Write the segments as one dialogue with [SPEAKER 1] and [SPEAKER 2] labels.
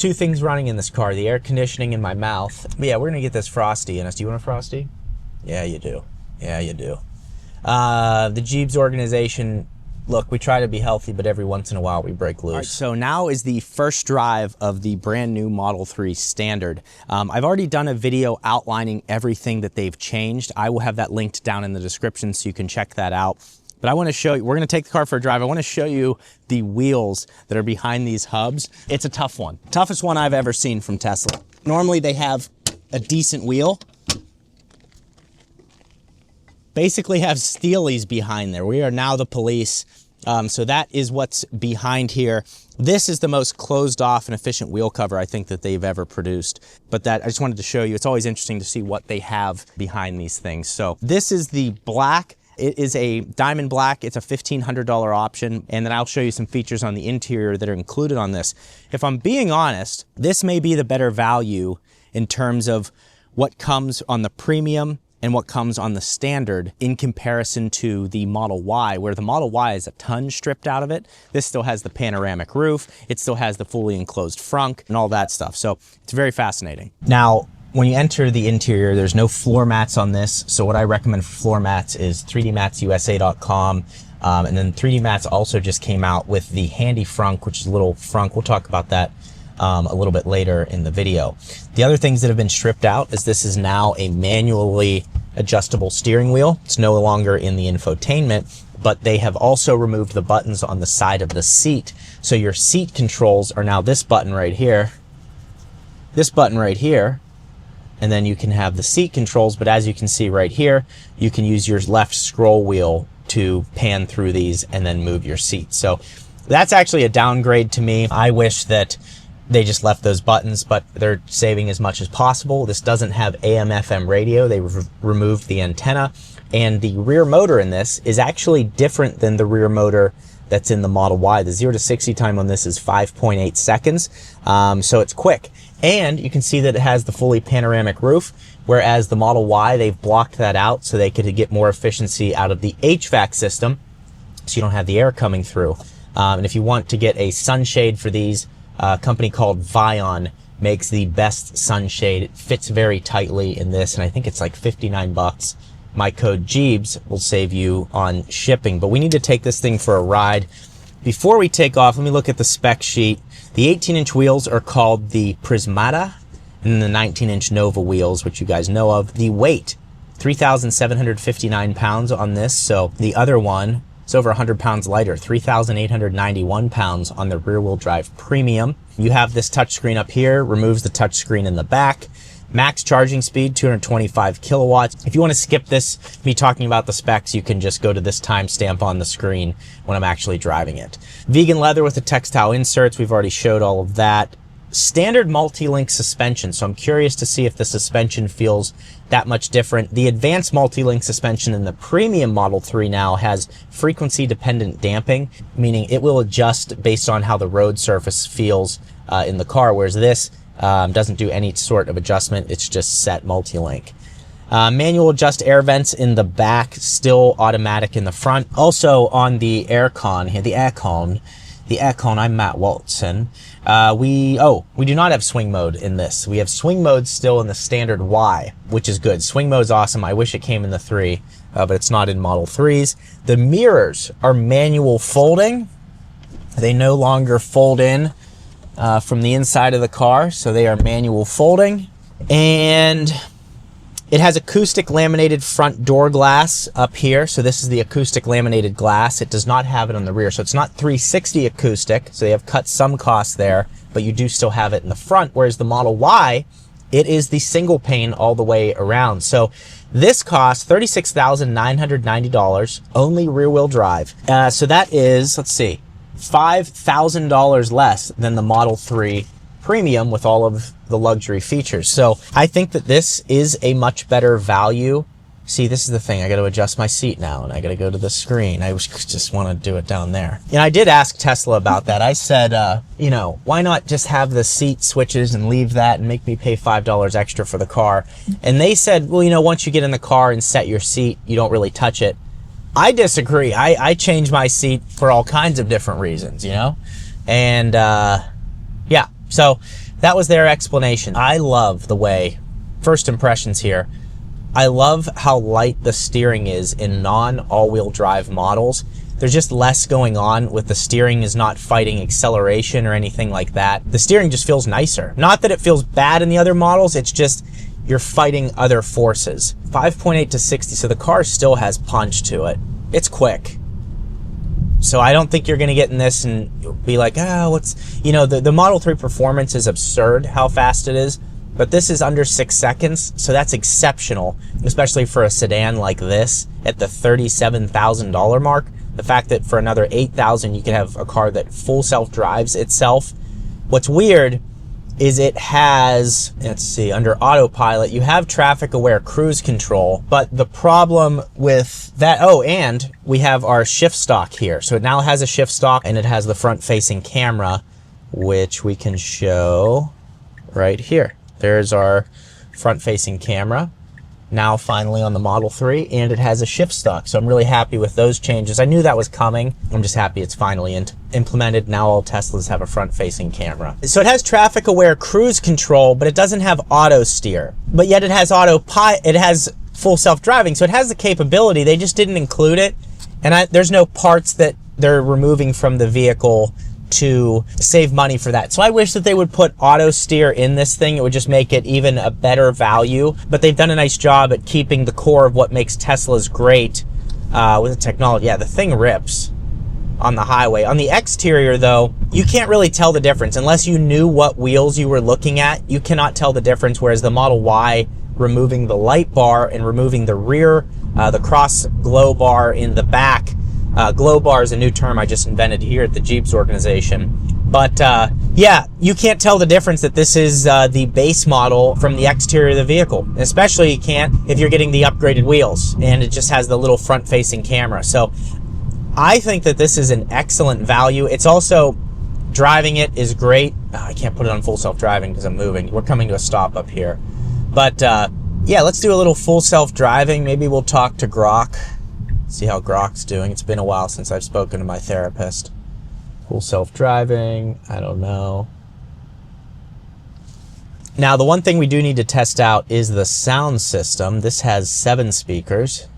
[SPEAKER 1] two things running in this car, the air conditioning in my mouth. But yeah, we're gonna get this Frosty in us. Do you want a Frosty? Yeah, you do. Yeah, you do. The Gjeebs organization, look, we try to be healthy, but every once in a while we break loose. All right, so now is the first drive of the brand new Model 3 Standard. I've already done a video outlining everything that they've changed. I will have that linked down in the description so you can check that out. But I want to show you, we're going to take the car for a drive. I want to show you the wheels that are behind these hubs. It's a tough one. Toughest one I've ever seen from Tesla. Normally they have a decent wheel. Basically have steelies behind there. We are now the police. So that is what's behind here. This is the most closed off and efficient wheel cover I think that they've ever produced. But that I just wanted to show you. It's always interesting to see what they have behind these things. So this is the black. It is a diamond black. It's a $1,500 option. And then I'll show you some features on the interior that are included on this. If I'm being honest, this may be the better value in terms of what comes on the premium and what comes on the standard in comparison to the Model Y, where the Model Y is a ton stripped out of it. This still has the panoramic roof. It still has the fully enclosed frunk and all that stuff. So it's very fascinating. Now, when you enter the interior, there's no floor mats on this. So what I recommend for floor mats is 3dmatsusa.com. And then 3D Mats also just came out with the handy frunk, which is a little frunk. We'll talk about that a little bit later in the video. The other things that have been stripped out is this is now a manually adjustable steering wheel. It's no longer in the infotainment, but they have also removed the buttons on the side of the seat. So your seat controls are now this button right here, this button right here, and then you can have the seat controls. But as you can see right here, you can use your left scroll wheel to pan through these and then move your seat. So that's actually a downgrade to me. I wish that they just left those buttons, but they're saving as much as possible. This doesn't have AM/FM radio. They removed the antenna, and the rear motor in this is actually different than the rear motor that's in the Model Y. The 0 to 60 time on this is 5.8 seconds, so it's quick. And you can see that it has the fully panoramic roof, whereas the Model Y, they've blocked that out so they could get more efficiency out of the HVAC system, so you don't have the air coming through. And if you want to get a sunshade for these, a company called Vion makes the best sunshade. It fits very tightly in this, and I think it's like 59 bucks. My code Gjeebs will save you on shipping, but we need to take this thing for a ride. Before we take off, let me look at the spec sheet. The 18-inch wheels are called the Prismata, and the 19-inch Nova wheels, which you guys know of. The weight, 3,759 pounds on this, so the other one, it's over 100 pounds lighter, 3,891 pounds on the rear-wheel drive premium. You have this touchscreen up here, removes the touchscreen in the back. Max charging speed, 225 kilowatts. If you want to skip this, me talking about the specs, you can just go to this timestamp on the screen when I'm actually driving it. Vegan leather with the textile inserts, we've already showed all of that. Standard multi-link suspension, so I'm curious to see if the suspension feels that much different. The advanced multi-link suspension in the premium Model 3 now has frequency-dependent damping, meaning it will adjust based on how the road surface feels in the car, whereas this doesn't do any sort of adjustment. It's just set multi-link. Manual adjust air vents in the back, still automatic in the front. Also on the aircon here, the aircon, I'm Matt Watson. We do not have swing mode in this. We have swing mode still in the standard Y, which is good. Swing mode's awesome. I wish it came in the 3, but it's not in Model 3s. The mirrors are manual folding. They no longer fold in from the inside of the car, so they are manual folding. And it has acoustic laminated front door glass up here. So this is the acoustic laminated glass. It does not have it on the rear. So it's not 360 acoustic. So they have cut some costs there, but you do still have it in the front. Whereas the Model Y, it is the single pane all the way around. So this costs $36,990, only rear wheel drive. So that is, let's see, $5,000 less than the Model 3 Premium with all of the luxury features. So I think that this is a much better value. See, this is the thing. I got to adjust my seat now, and I got to go to the screen. I just want to do it down there. And I did ask Tesla about that. I said, you know, why not just have the seat switches and leave that and make me pay $5 extra for the car? And they said, well, you know, once you get in the car and set your seat, you don't really touch it. I disagree. I change my seat for all kinds of different reasons, you know? And, yeah. So that was their explanation. I love the way, first impressions here, I love how light the steering is in non-all-wheel drive models. There's just less going on with the steering is not fighting acceleration or anything like that. The steering just feels nicer. Not that it feels bad in the other models, it's just you're fighting other forces. 5.8 to 60, so the car still has punch to it. It's quick. So I don't think you're gonna get in this and be like, what's, you know, the Model 3 performance is absurd how fast it is. But this is under 6 seconds, so that's exceptional, especially for a sedan like this at the $37,000 mark. The fact that for another $8,000 you can have a car that full self-drives itself. What's weird is it has, let's see, under autopilot, you have traffic-aware cruise control, but the problem with that, and we have our shift stock here. So it now has a shift stock and it has the front-facing camera, which we can show right here. There's our front-facing camera, now finally on the Model 3, and it has a shift stock. So I'm really happy with those changes. I knew that was coming. I'm just happy it's finally implemented. Now all Teslas have a front-facing camera. So it has traffic-aware cruise control, but it doesn't have auto steer. But yet it has it has full self-driving, so it has the capability. They just didn't include it, and there's no parts that they're removing from the vehicle to save money for that. So I wish that they would put auto steer in this thing. It would just make it even a better value, but they've done a nice job at keeping the core of what makes Teslas great with the technology. Yeah, the thing rips on the highway. On the exterior though, you can't really tell the difference unless you knew what wheels you were looking at. You cannot tell the difference, whereas the Model Y, removing the light bar and removing the rear, the cross glow bar in the back. Glow bar is a new term I just invented here at the Gjeebs organization. But yeah, you can't tell the difference that this is the base model from the exterior of the vehicle. Especially you can't if you're getting the upgraded wheels and it just has the little front-facing camera. So I think that this is an excellent value. It's also, driving it is great. I can't put it on full self-driving because I'm moving. We're coming to a stop up here. But yeah, let's do a little full self-driving. Maybe we'll talk to Grok. See how Grok's doing. It's been a while since I've spoken to my therapist. Full self-driving, I don't know. Now, the one thing we do need to test out is the sound system. This has 7 speakers.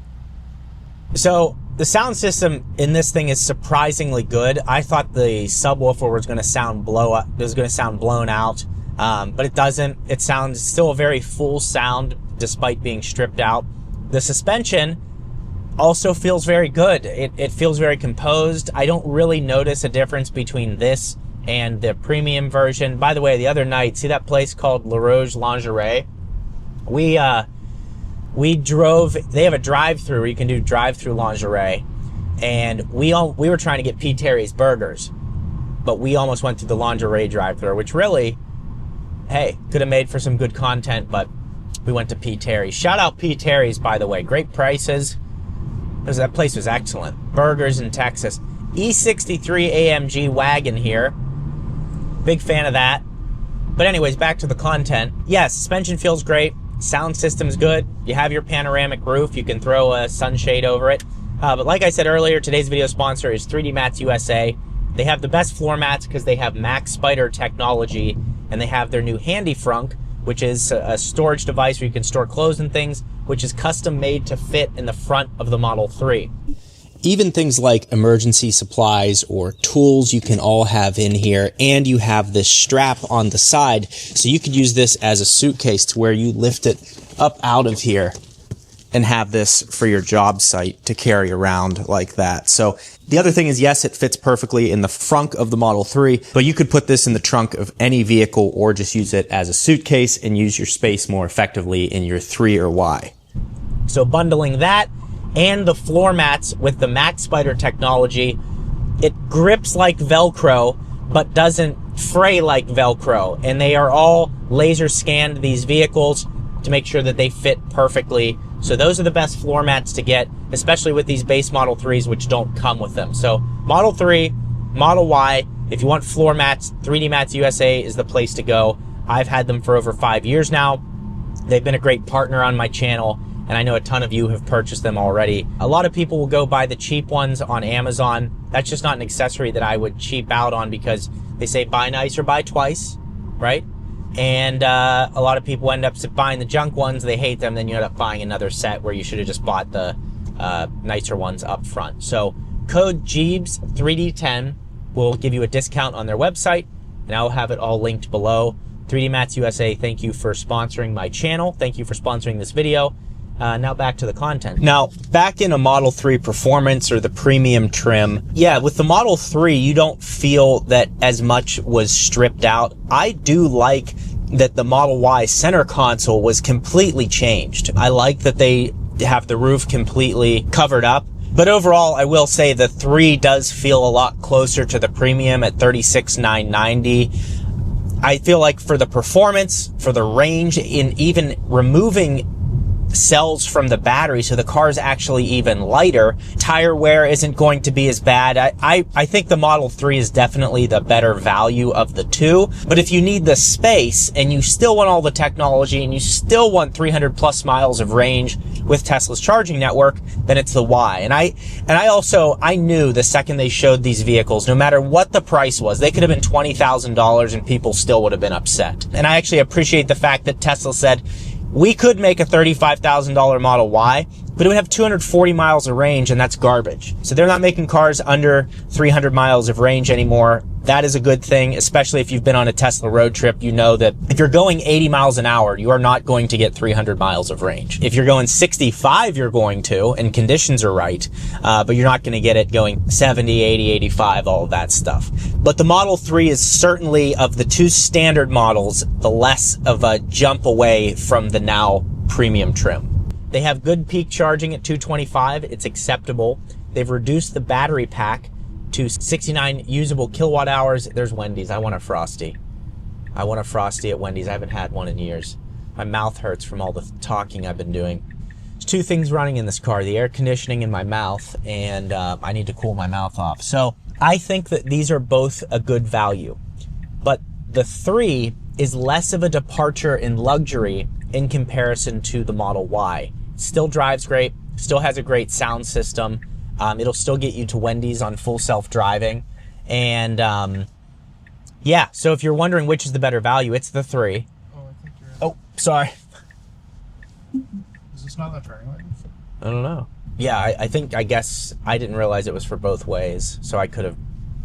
[SPEAKER 1] So the sound system in this thing is surprisingly good. I thought the subwoofer was going to sound blown out, but it doesn't. It sounds still a very full sound despite being stripped out. The suspension also feels very good. It feels very composed. I don't really notice a difference between this and the premium version. By the way, the other night, see that place called La Rouge Lingerie? We drove, they have a drive-thru where you can do drive-thru lingerie, and we were trying to get P. Terry's burgers, but we almost went through the lingerie drive-thru, which really, hey, could have made for some good content, but we went to P. Terry's. Shout out P. Terry's, by the way. Great prices. That place was excellent. Burgers in Texas. E63 AMG wagon here. Big fan of that. But anyways, back to the content. Yeah, suspension feels great. Sound system's good. You have your panoramic roof. You can throw a sunshade over it. But like I said earlier, today's video sponsor is 3D Mats USA. They have the best floor mats because they have Max Spider technology, and they have their new Handy Frunk, which is a storage device where you can store clothes and things, which is custom made to fit in the front of the Model 3. Even things like emergency supplies or tools you can all have in here, and you have this strap on the side, so you could use this as a suitcase to where you lift it up out of here and have this for your job site to carry around like that. So the other thing is, yes, it fits perfectly in the frunk of the Model 3, but you could put this in the trunk of any vehicle or just use it as a suitcase and use your space more effectively in your 3 or Y. So bundling that and the floor mats with the Max Spider technology, it grips like Velcro, but doesn't fray like Velcro. And they are all laser scanned, these vehicles, to make sure that they fit perfectly. So those are the best floor mats to get, especially with these base Model 3s, which don't come with them. So Model 3, Model Y, if you want floor mats, 3D Mats USA is the place to go. I've had them for over 5 years now. They've been a great partner on my channel, and I know a ton of you have purchased them already. A lot of people will go buy the cheap ones on Amazon. That's just not an accessory that I would cheap out on, because they say buy nice or buy twice, right? And a lot of people end up buying the junk ones. They hate them. Then you end up buying another set where you should have just bought the nicer ones up front. So code Gjeebs 3D10 will give you a discount on their website, and I'll have it all linked below. 3D Mats USA, thank you for sponsoring my channel. Thank you for sponsoring this video. Now back to the content. Now, back in a Model 3 Performance or the premium trim, yeah, with the Model 3, you don't feel that as much was stripped out. I do like that the Model Y center console was completely changed. I like that they have the roof completely covered up. But overall, I will say the 3 does feel a lot closer to the premium at $36,990. I feel like for the performance, for the range, in even removing cells from the battery, so the car is actually even lighter, tire wear isn't going to be as bad. I think the Model 3 is definitely the better value of the two. But if you need the space and you still want all the technology and you still want 300 plus miles of range with Tesla's charging network, then it's the Y. And I knew the second they showed these vehicles, no matter what the price was, they could have been $20,000 and people still would have been upset. And I actually appreciate the fact that Tesla said, we could make a $35,000 Model Y, but it would have 240 miles of range, and that's garbage. So they're not making cars under 300 miles of range anymore. That is a good thing, especially if you've been on a Tesla road trip. You know that if you're going 80 miles an hour, you are not going to get 300 miles of range. If you're going 65, you're going to, and conditions are right, but you're not going to get it going 70, 80, 85, all of that stuff. But the Model 3 is certainly, of the two standard models, the less of a jump away from the now premium trim. They have good peak charging at 225. It's acceptable. They've reduced the battery pack to 69 usable kilowatt hours. There's Wendy's. I want a Frosty. I want a Frosty at Wendy's. I haven't had one in years. My mouth hurts from all the talking I've been doing. There's two things running in this car, the air conditioning in my mouth, and I need to cool my mouth off. So I think that these are both a good value. But the 3 is less of a departure in luxury in comparison to the Model Y. Still drives great, still has a great sound system. It'll still get you to Wendy's on full self-driving. And yeah, so if you're wondering which is the better value, it's the 3.
[SPEAKER 2] Oh, I think you're...
[SPEAKER 1] Oh, sorry.
[SPEAKER 2] Is this not the turning lane?
[SPEAKER 1] I don't know. Yeah, I guess I didn't realize it was for both ways, so I could have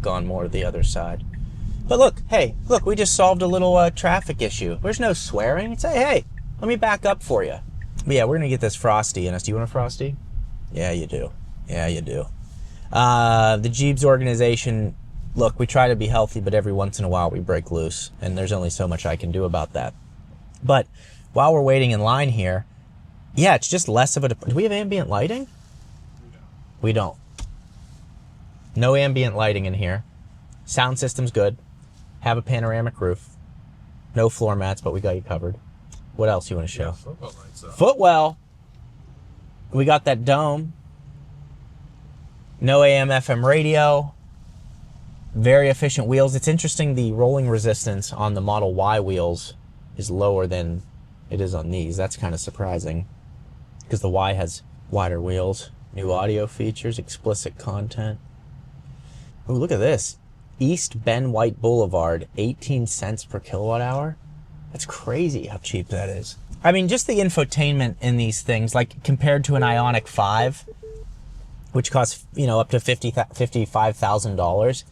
[SPEAKER 1] gone more to the other side. But look, hey, look, we just solved a little traffic issue. There's no swearing. It's, hey, let me back up for you. But yeah, we're going to get this Frosty in us. Do you want a Frosty? Yeah, you do. Yeah, you do. The Gjeebs organization, look, we try to be healthy, but every once in a while we break loose, and there's only so much I can do about that. But while we're waiting in line here, yeah, it's just less of a... Do we have ambient lighting? We don't. No ambient lighting in here. Sound system's good. Have a panoramic roof. No floor mats, but we got you covered. What else you want to show?
[SPEAKER 2] Yeah, footwell lights up.
[SPEAKER 1] Footwell. We got that dome. No AM FM radio. Very efficient wheels. It's interesting, the rolling resistance on the Model Y wheels is lower than it is on these. That's kind of surprising because the Y has wider wheels. New audio features, explicit content. Oh, look at this. East Bend White Boulevard, 18 cents per kilowatt hour. That's crazy how cheap that is. I mean, just the infotainment in these things, like compared to an Ioniq 5, which costs, you know, up to $55,000,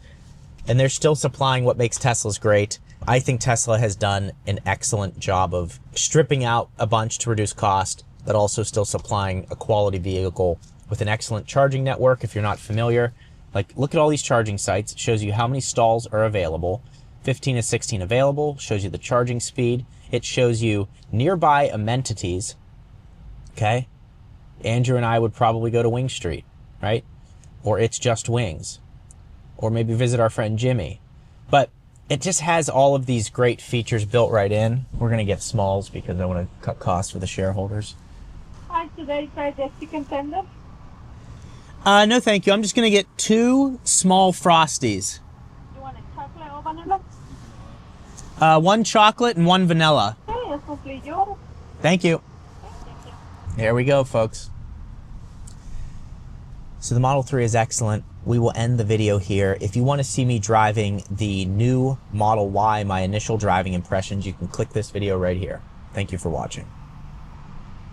[SPEAKER 1] and they're still supplying what makes Teslas great. I think Tesla has done an excellent job of stripping out a bunch to reduce cost, but also still supplying a quality vehicle with an excellent charging network. If you're not familiar, like, look at all these charging sites. It shows you how many stalls are available. 15 to 16 available, shows you the charging speed. It shows you nearby amenities, okay? Andrew and I would probably go to Wing Street, right? Or It's Just Wings. Or maybe visit our friend Jimmy. But it just has all of these great features built right in. We're gonna get smalls because I wanna cut costs for the shareholders.
[SPEAKER 3] Hi, today try the chicken tender.
[SPEAKER 1] No thank you, I'm just gonna get 2 small Frosties.
[SPEAKER 3] You want a chocolate or vanilla?
[SPEAKER 1] 1 chocolate and 1 vanilla.
[SPEAKER 3] Okay, it's complete yours.
[SPEAKER 1] Thank you.
[SPEAKER 3] Thank you.
[SPEAKER 1] There we go, folks. So the Model 3 is excellent. we will end the video here. If you want to see me driving the new Model Y, my initial driving impressions, you can click this video right here. Thank you for watching.